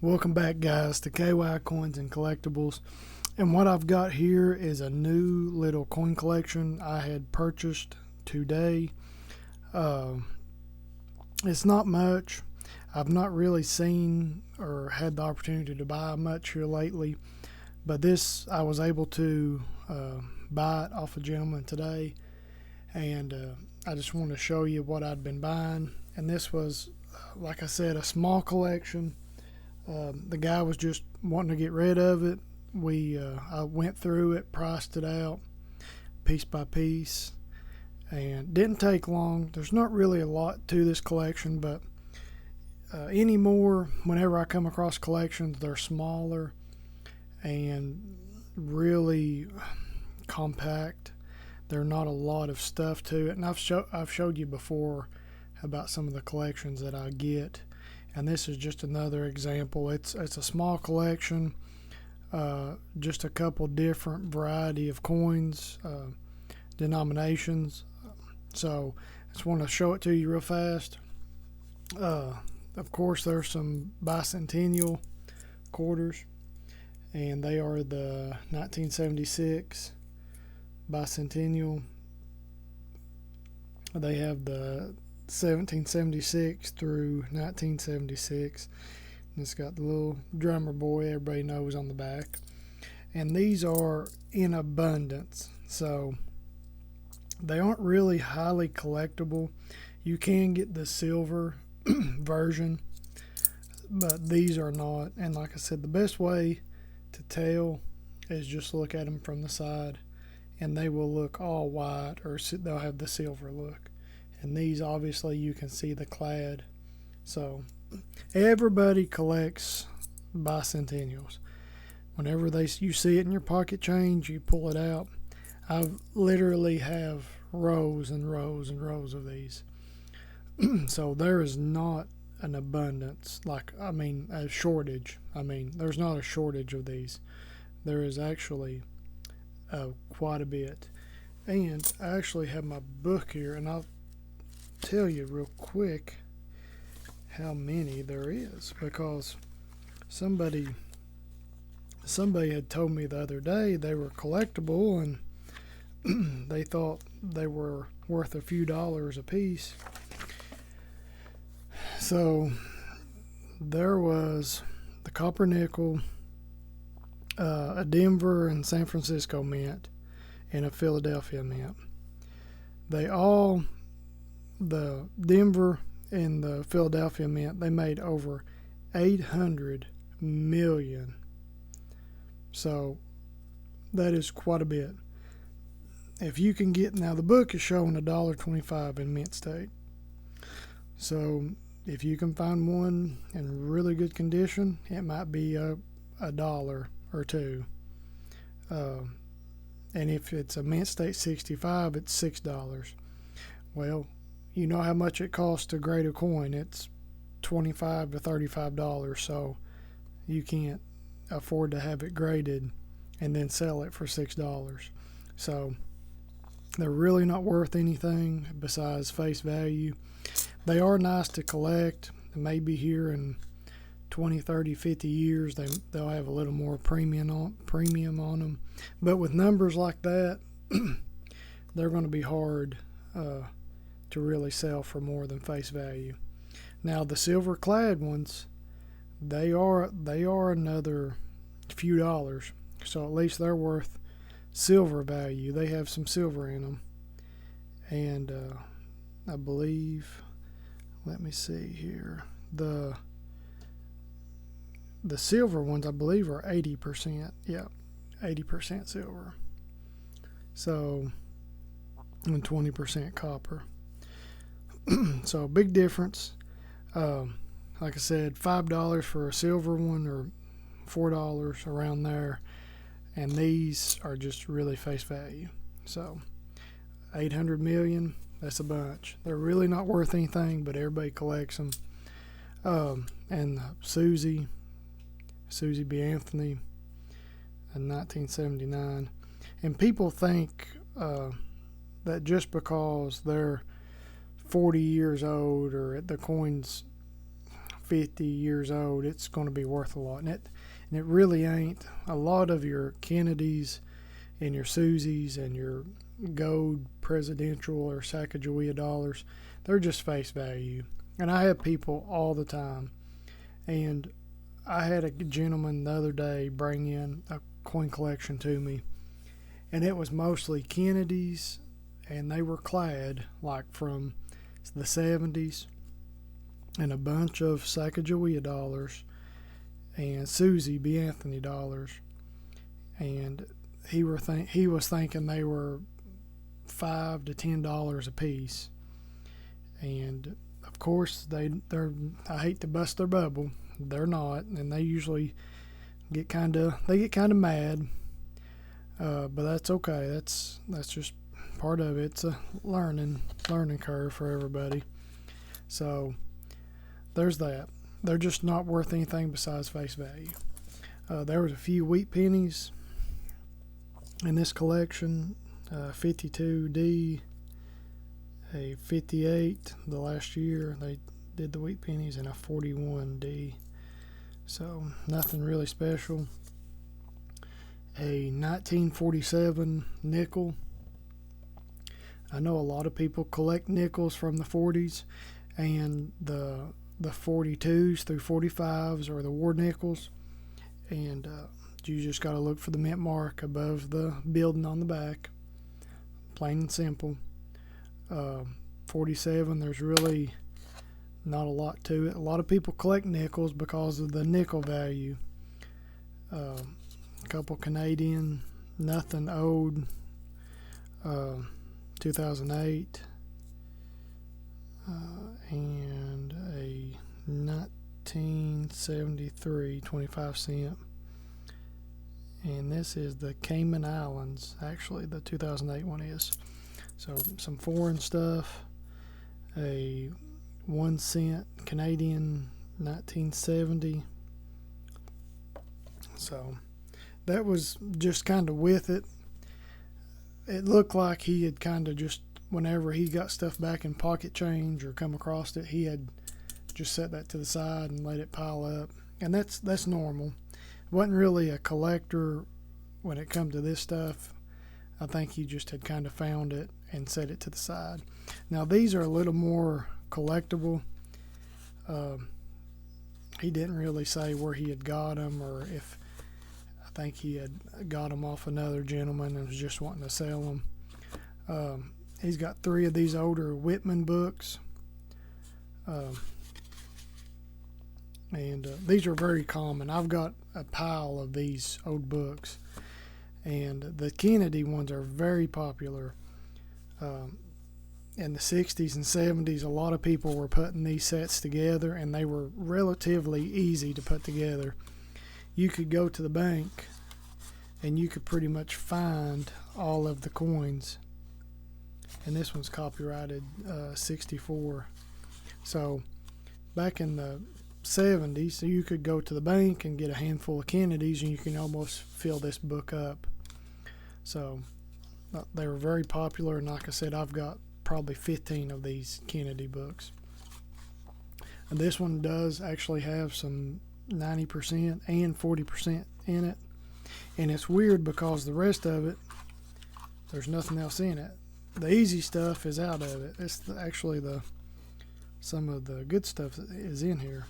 Welcome back, guys, to KY Coins and Collectibles. And what I've got here is a new little coin collection I had purchased today. It's not much. I've not really seen or had the opportunity to buy much here lately, but this I was able to buy it off a gentleman today, and I just want to show you what I'd been buying. And this was, like I said, a small collection. The guy was just wanting to get rid of it. I went through it, priced it out piece by piece, and didn't take long. There's not really a lot to this collection, but anymore, whenever I come across collections, they're smaller and really compact. There's not a lot of stuff to it, and I've showed you before about some of the collections that I get, and this is just another example. It's a small collection, just a couple different variety of coins, denominations. So I just want to show it to you real fast. Of course, there's some Bicentennial quarters, and they are the 1976 Bicentennial. They have the 1776 through 1976. And it's got the little drummer boy everybody knows on the back. And these are in abundance, so they aren't really highly collectible. You can get the silver version, but these are not. And like I said, the best way to tell is just look at them from the side, and they will look all white, or they'll have the silver look. And these, obviously, you can see the Clad. So everybody collects Bicentennials. Whenever you see it in your pocket change, you pull it out. I literally have rows and rows and rows of these. So there is not an abundance, a shortage. There's not a shortage of these. There is actually quite a bit. And I actually have my book here, and I'll tell you real quick how many there is, because somebody had told me the other day they were collectible, and they thought they were worth a few dollars a piece. So there was the copper nickel, a Denver and San Francisco mint, and a Philadelphia mint. The Denver and the Philadelphia mint, they made over 800 million. So that is quite a bit. If you can get, now the book is showing $1.25 in mint state. So if you can find one in really good condition, it might be a dollar or two. And if it's a mint state 65, it's $6. Well, you know how much it costs to grade a coin. It's $25 to $35, so you can't afford to have it graded and then sell it for $6. So they're really not worth anything besides face value. They are nice to collect. Maybe here in 20, 30, 50 years they'll have a little more premium on them. But with numbers like that, they're going to be hard to really sell for more than face value. Now the silver clad ones, they are another few dollars, so at least they're worth silver value. They have some silver in them, and I believe, let me see here, the silver ones I believe are 80%. Yeah, 80% silver. So, and 20% copper. So big difference. Like I said, $5 for a silver one, or $4 around there, and these are just really face value. So 800 million, that's a bunch. They're really not worth anything, but everybody collects them. And Susie B. Anthony in 1979. And people think that just because they're 40 years old, or the coin's 50 years old, it's going to be worth a lot. And it really ain't. A lot of your Kennedys and your Susies and your gold presidential or Sacagawea dollars, they're just face value. And I have people all the time. And I had a gentleman the other day bring in a coin collection to me. And it was mostly Kennedys, and they were Clad, like from the 70s, and a bunch of Sacagawea dollars and Susie B. Anthony dollars. And he was thinking they were $5 to $10 a piece. And of course they're I hate to bust their bubble, they're not, and they usually get kind of mad. But that's okay. That's just part of it. It's a learning curve for everybody. So there's that. They're just not worth anything besides face value. There was a few wheat pennies in this collection. 52D, a 58 the last year they did the wheat pennies, and a 41D. So nothing really special. A 1947 nickel. I know a lot of people collect nickels from the 40s, and the 42s through 45s are the war nickels, and you just got to look for the mint mark above the building on the back, plain and simple. 47, there's really not a lot to it. A lot of people collect nickels because of the nickel value. A couple Canadian, nothing old, 2008, and a 1973 25 cent. And this is the Cayman Islands. Actually, the 2008 one is. So some foreign stuff. A 1 cent Canadian 1970. So that was just kind of with it. It looked like he had kind of just, whenever he got stuff back in pocket change or come across it, he had just set that to the side and let it pile up. And that's normal. Wasn't really a collector when it come to this stuff. I think he just had kind of found it and set it to the side. Now these are a little more collectible. He didn't really say where he had got them, or if, I think he had got them off another gentleman and was just wanting to sell them. He's got 3 of these older Whitman books. And these are very common. I've got a pile of these old books, and the Kennedy ones are very popular. In the 60s and 70s, a lot of people were putting these sets together, and they were relatively easy to put together. You could go to the bank and you could pretty much find all of the coins. And this one's copyrighted 64. So back in the 70s, so you could go to the bank and get a handful of Kennedys, and you can almost fill this book up. So they were very popular, and like I said, I've got probably 15 of these Kennedy books. And this one does actually have some 90% and 40% in it. And it's weird because the rest of it, there's nothing else in it. The easy stuff is out of it. It's actually some of the good stuff that is in here.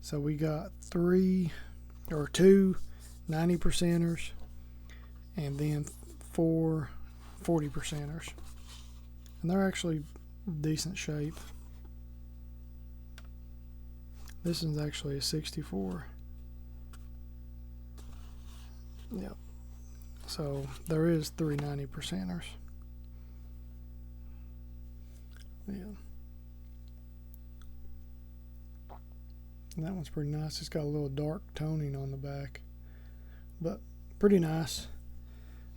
So we got 2 90%ers, and then 4 40%ers. And they're actually decent shape. This one's actually a 64. Yep. So there is 3 90%ers. Yeah. And that one's pretty nice. It's got a little dark toning on the back, but pretty nice.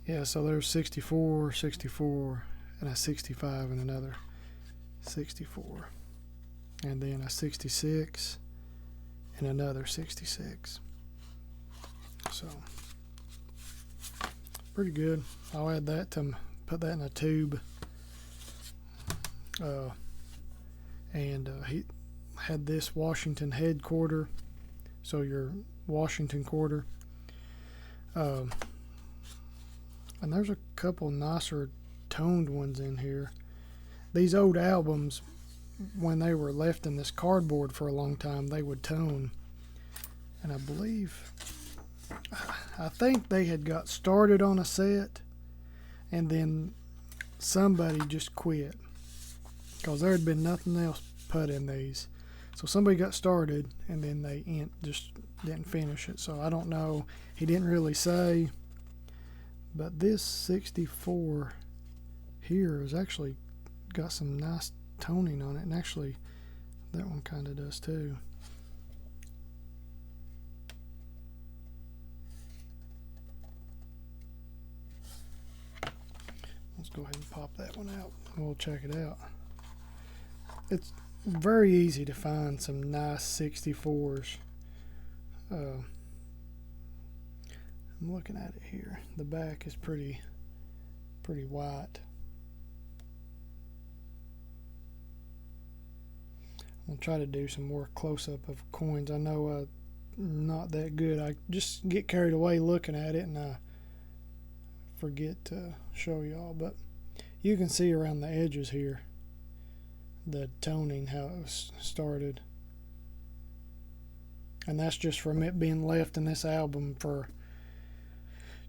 Yeah, so there's 64, 64, and a 65, and another 64. And then a 66, and another 66. So, pretty good. I'll add that to put that in a tube. And had this Washington head quarter, so your Washington quarter. And there's a couple nicer toned ones in here. These old albums, when they were left in this cardboard for a long time, they would tone. And I think they had got started on a set, and then somebody just quit because there had been nothing else put in these. So somebody got started, and then they just didn't finish it. So I don't know. He didn't really say. But this 64 here has actually got some nice toning on it. And actually, that one kind of does too. Let's go ahead and pop that one out. We'll check it out. It's very easy to find some nice 64s. I'm looking at it here. The back is pretty white. I'll try to do some more close-up of coins. I know I'm not that good. I just get carried away looking at it, and I forget to show y'all. But you can see around the edges here the toning, how it was started. And that's just from it being left in this album for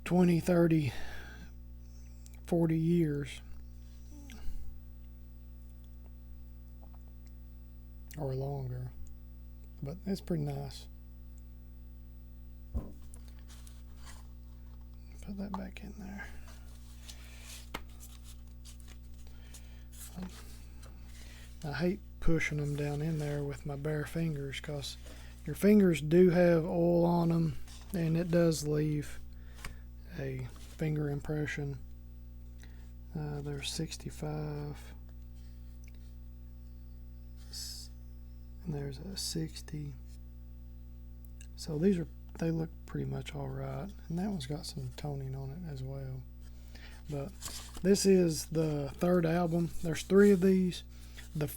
20, 30, 40 years. Or longer. But it's pretty nice. Put that back in there. I hate pushing them down in there with my bare fingers because your fingers do have oil on them, and it does leave a finger impression. There's 65, and there's a 60. So they look pretty much all right, and that one's got some toning on it as well. But this is the third album. There's 3 of these. The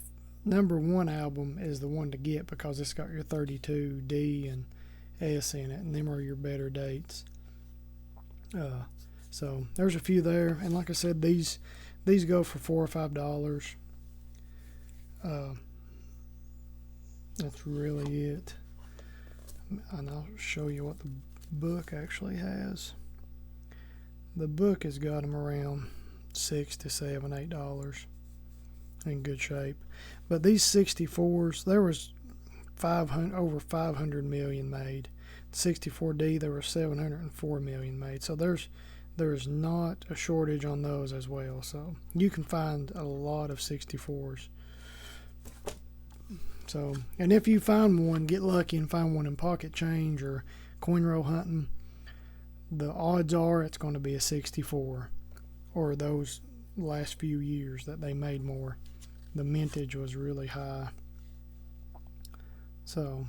number 1 album is the one to get because it's got your 32, D, and S in it, and them are your better dates. So there's a few there, and like I said, these go for $4 or $5. That's really it. And I'll show you what the book actually has. The book has got them around $6 to $7, $8 in good shape. But these 64s, there was over 500 million made. 64D, there were 704 million made. So there's not a shortage on those as well. So you can find a lot of 64s. So, and if you find one, get lucky and find one in pocket change or coin roll hunting, the odds are it's going to be a 64, or those last few years that they made more. The mintage was really high. So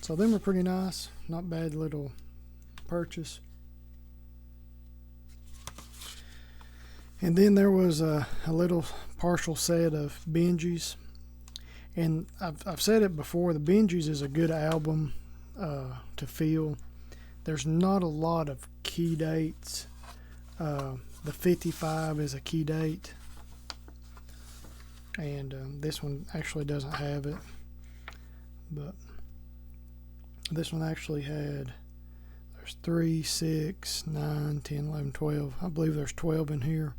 them are pretty nice. Not bad little purchase. And then there was a little partial set of Benjis. And I've said it before, the Benjis is a good album to feel. There's not a lot of key dates. The 55 is a key date. And this one actually doesn't have it. But this one actually had, there's 3, 6, 9, 10, 11, 12. I believe there's 12 in here.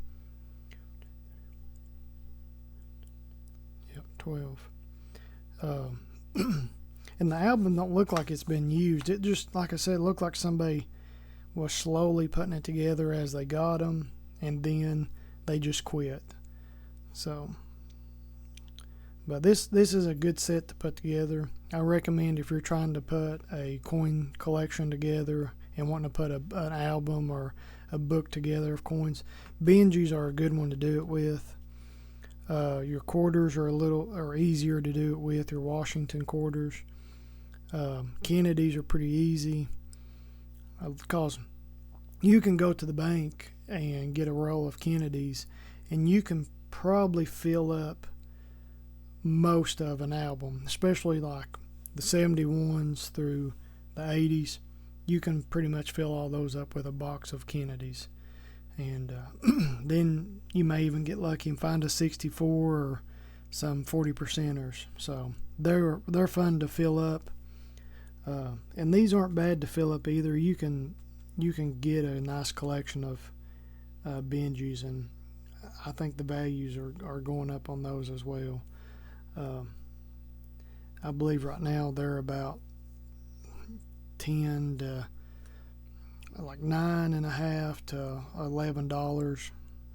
Yep, 12. And the album don't look like it's been used. It just, like I said, looked like somebody was slowly putting it together as they got them, and then they just quit. So, but this is a good set to put together. I recommend if you're trying to put a coin collection together and wanting to put an album or a book together of coins, Benjis are a good one to do it with. Your quarters are easier to do it with, your Washington quarters. Kennedys are pretty easy because you can go to the bank and get a roll of Kennedys, and you can probably fill up most of an album, especially like the 71s through the 80s. You can pretty much fill all those up with a box of Kennedys. And then you may even get lucky and find a 64 or some 40%ers. So they're fun to fill up. And these aren't bad to fill up either. You can get a nice collection of Benjis, and I think the values are going up on those as well. I believe right now they're about 10 to like $9.50 to $11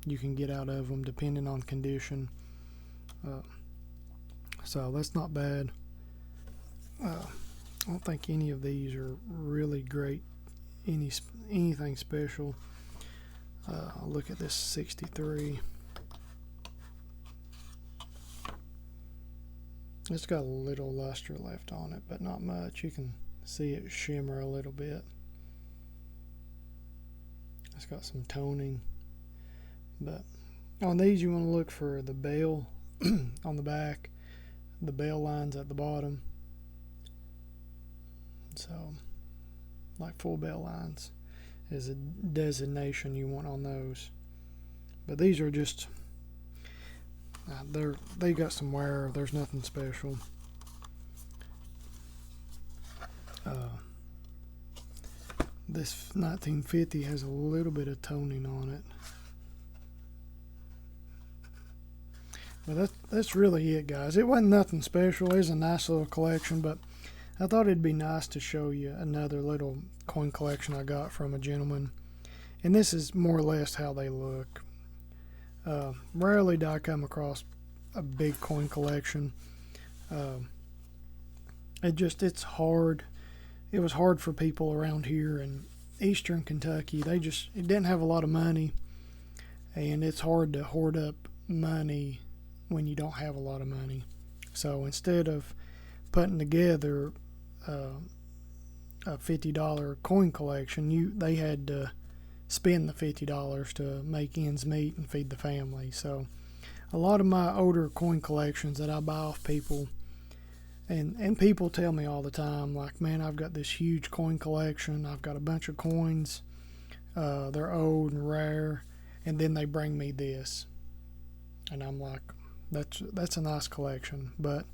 you can get out of them depending on condition. So that's not bad. I don't think any of these are really great, anything special. I'll look at this 63. It's got a little luster left on it, but not much. You can see it shimmer a little bit. It's got some toning. But on these you want to look for the bell on the back, the bell lines at the bottom. So like full bell lines is a designation you want on those. But these are just they got some wear. There's nothing special. This 1950 has a little bit of toning on it. But that's really it, guys. It wasn't nothing special. It was a nice little collection, but I thought it'd be nice to show you another little coin collection I got from a gentleman. And this is more or less how they look. Rarely do I come across a big coin collection. It's hard. It was hard for people around here in eastern Kentucky. It didn't have a lot of money, and it's hard to hoard up money when you don't have a lot of money. So instead of putting together a $50 coin collection, they had to spend the $50 to make ends meet and feed the family. So a lot of my older coin collections that I buy off people, and people tell me all the time, like, man, I've got this huge coin collection. I've got a bunch of coins. They're old and rare. And then they bring me this. And I'm like, that's a nice collection, but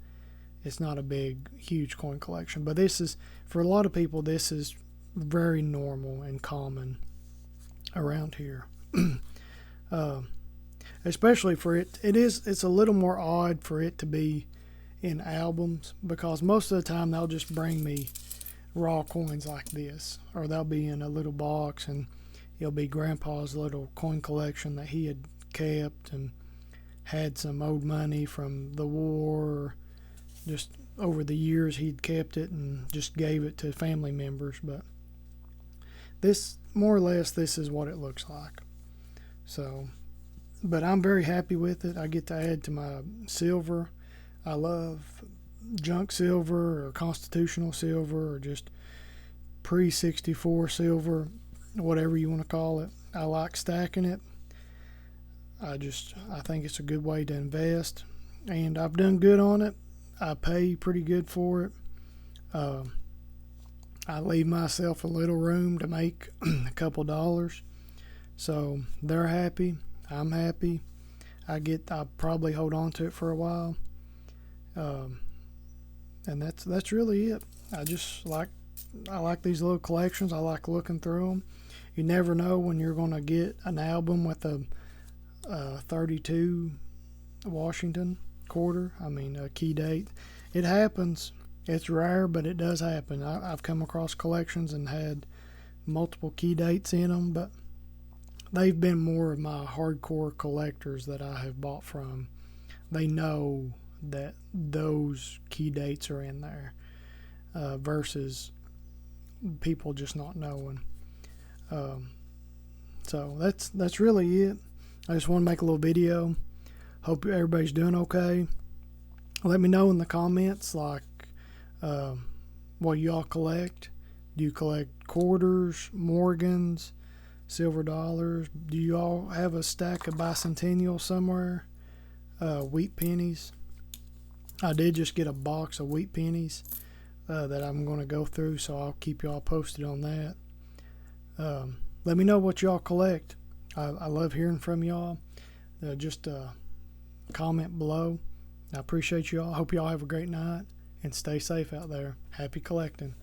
it's not a big, huge coin collection. But this is, for a lot of people, this is very normal and common around here. Especially for it's a little more odd for it to be in albums, because most of the time they'll just bring me raw coins like this, or they'll be in a little box and it'll be Grandpa's little coin collection that he had kept and had some old money from the war, or just over the years he'd kept it and just gave it to family members. But this, more or less, this is what it looks like. So, but I'm very happy with it. I get to add to my silver. I love junk silver or constitutional silver or just pre-64 silver, whatever you want to call it. I like stacking it. I think it's a good way to invest, and I've done good on it. I pay pretty good for it. I leave myself a little room to make a couple dollars, so they're happy. I'm happy. I'll probably hold on to it for a while. And that's really it. I like these little collections. I like looking through them. You never know when you're going to get an album with a 32 Washington quarter. A key date. It happens. It's rare, but it does happen. I've come across collections and had multiple key dates in them, but they've been more of my hardcore collectors that I have bought from. They know that those key dates are in there, versus people just not knowing. So that's really it. I just want to make a little video. Hope everybody's doing okay. Let me know in the comments, like, what y'all collect. Do you collect quarters, Morgans, silver dollars? Do you all have a stack of Bicentennial somewhere? Wheat pennies? I did just get a box of wheat pennies that I'm going to go through, so I'll keep y'all posted on that. Let me know what y'all collect. I love hearing from y'all. Just comment below. I appreciate y'all. Hope y'all have a great night and stay safe out there. Happy collecting.